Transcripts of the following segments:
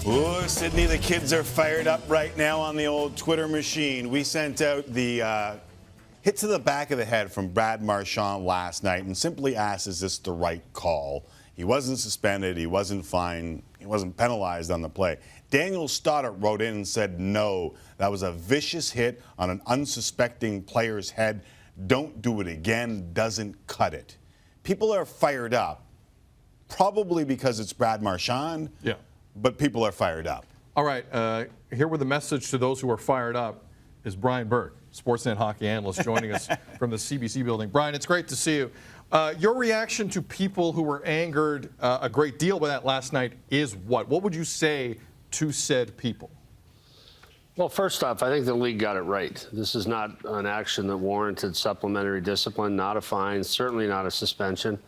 Ooh, Sydney, the kids are fired up right now on the old Twitter machine. We sent out the hit to the back of the head from Brad Marchand last night and simply asked, is this the right call? He wasn't suspended, he wasn't fined, he wasn't penalized on the play. Daniel Stoddart wrote in and said, no, that was a vicious hit on an unsuspecting player's head. Don't do it again, doesn't cut it. People are fired up, probably because it's Brad Marchand. Yeah. But people are fired up. All right, here with the message to those who are fired up is Brian Burke, Sportsnet hockey analyst, joining us from the CBC building. Brian, it's great to see you. Your reaction to people who were angered a great deal by that last night is what? What would you say to said people? Well, first off, I think the league got it right. This is not an action that warranted supplementary discipline, not a fine, certainly not a suspension.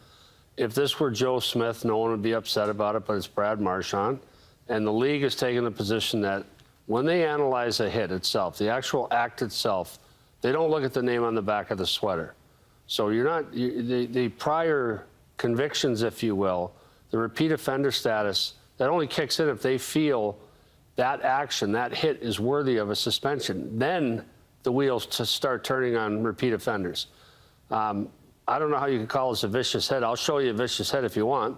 If this were Joe Smith, no one would be upset about it, but it's Brad Marchand. And the league has taken the position that when they analyze a hit itself, the actual act itself, they don't look at the name on the back of the sweater. So you're not, the prior convictions, if you will, the repeat offender status, that only kicks in if they feel that action, that hit is worthy of a suspension. Then the wheels to start turning on repeat offenders. I don't know how you can call this a vicious hit. I'll show you a vicious hit if you want.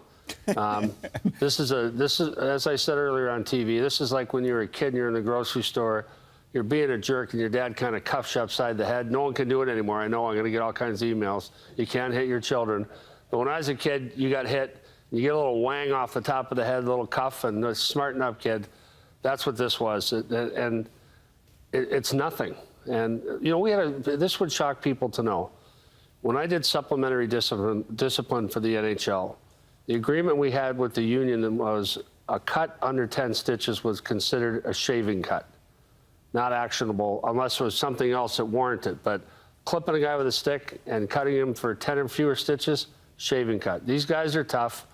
This is, as I said earlier on TV, this is like when you were a kid and you're in the grocery store, you're being a jerk and your dad kind of cuffs you upside the head. No one can do it anymore. I know I'm going to get all kinds of emails. You can't hit your children. But when I was a kid, you got hit, you get a little whang off the top of the head, a little cuff, and smarten up, kid. That's what this was. It's nothing. And, you know, this would shock people to know. When I did supplementary discipline for the NHL, the agreement we had with the union was a cut under 10 stitches was considered a shaving cut, not actionable unless there was something else that warranted. But clipping a guy with a stick and cutting him for 10 or fewer stitches, shaving cut. These guys are tough.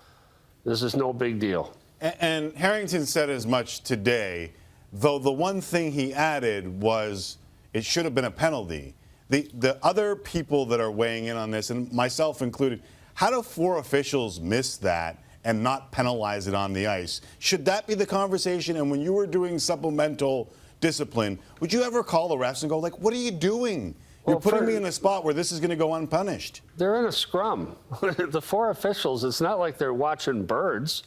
This is no big deal. And Harrington said as much today, though the one thing he added was it should have been a penalty. The other people that are weighing in on this, and myself included, how do 4 officials miss that and not penalize it on the ice? Should that be the conversation? And when you were doing supplemental discipline, would you ever call the refs and go, like, what are you doing? You're putting me in a spot where this is going to go unpunished. They're in a scrum. The 4 officials, it's not like they're watching birds.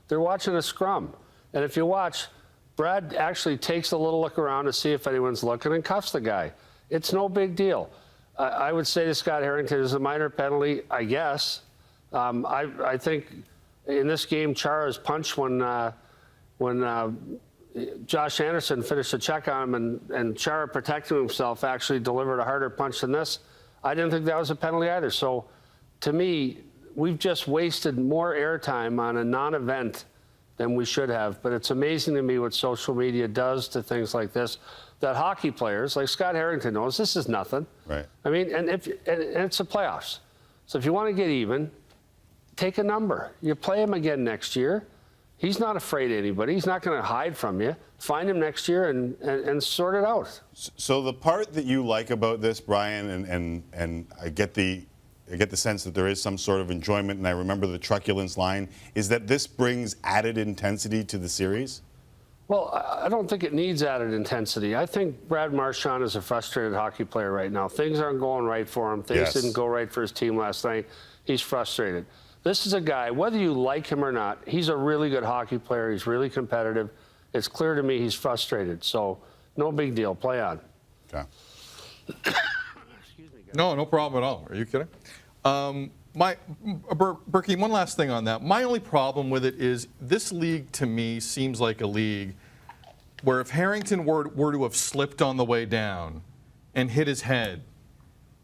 They're watching a scrum. And if you watch, Brad actually takes a little look around to see if anyone's looking and cuffs the guy. It's no big deal. I would say to Scott Harrington, it's a minor penalty, I guess. I think in this game, Chara's punch when Josh Anderson finished a check on him and Chara protecting himself actually delivered a harder punch than this. I didn't think that was a penalty either. So to me, we've just wasted more airtime on a non-event than we should have. But it's amazing to me what social media does to things like this, that hockey players like Scott Harrington knows this is nothing. Right. I mean, and it's the playoffs. So if you want to get even, take a number. You play him again next year. He's not afraid of anybody. He's not going to hide from you. Find him next year and sort it out. So the part that you like about this, Brian, and I get the sense that there is some sort of enjoyment, and I remember the truculence line, is that this brings added intensity to the series? Well, I don't think it needs added intensity. I think Brad Marchand is a frustrated hockey player right now. Things aren't going right for him. Things didn't go right for his team last night. He's frustrated. This is a guy, whether you like him or not, he's a really good hockey player. He's really competitive. It's clear to me he's frustrated. So no big deal. Play on. Okay. Excuse me, guys. No problem at all. Are you kidding? Berkey, one last thing on that. My only problem with it is this league, to me, seems like a league where if Harrington were to have slipped on the way down and hit his head,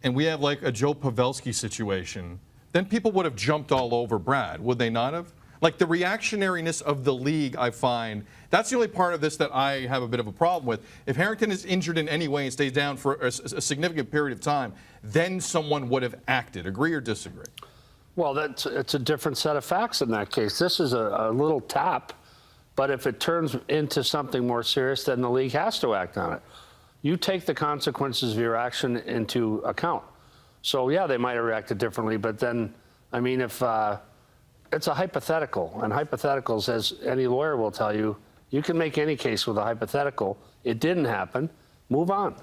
and we have like a Joe Pavelski situation, then people would have jumped all over Brad, would they not have? Like the reactionariness of the league, I find, that's the only part of this that I have a bit of a problem with. If Harrington is injured in any way and stays down for a significant period of time, then someone would have acted. Agree or disagree? Well, it's a different set of facts in that case. This is a little tap, but if it turns into something more serious, then the league has to act on it. You take the consequences of your action into account. So, yeah, they might have reacted differently, but then, I mean, if it's a hypothetical, and hypotheticals, as any lawyer will tell you, You can make any case with a hypothetical. It didn't happen. Move on.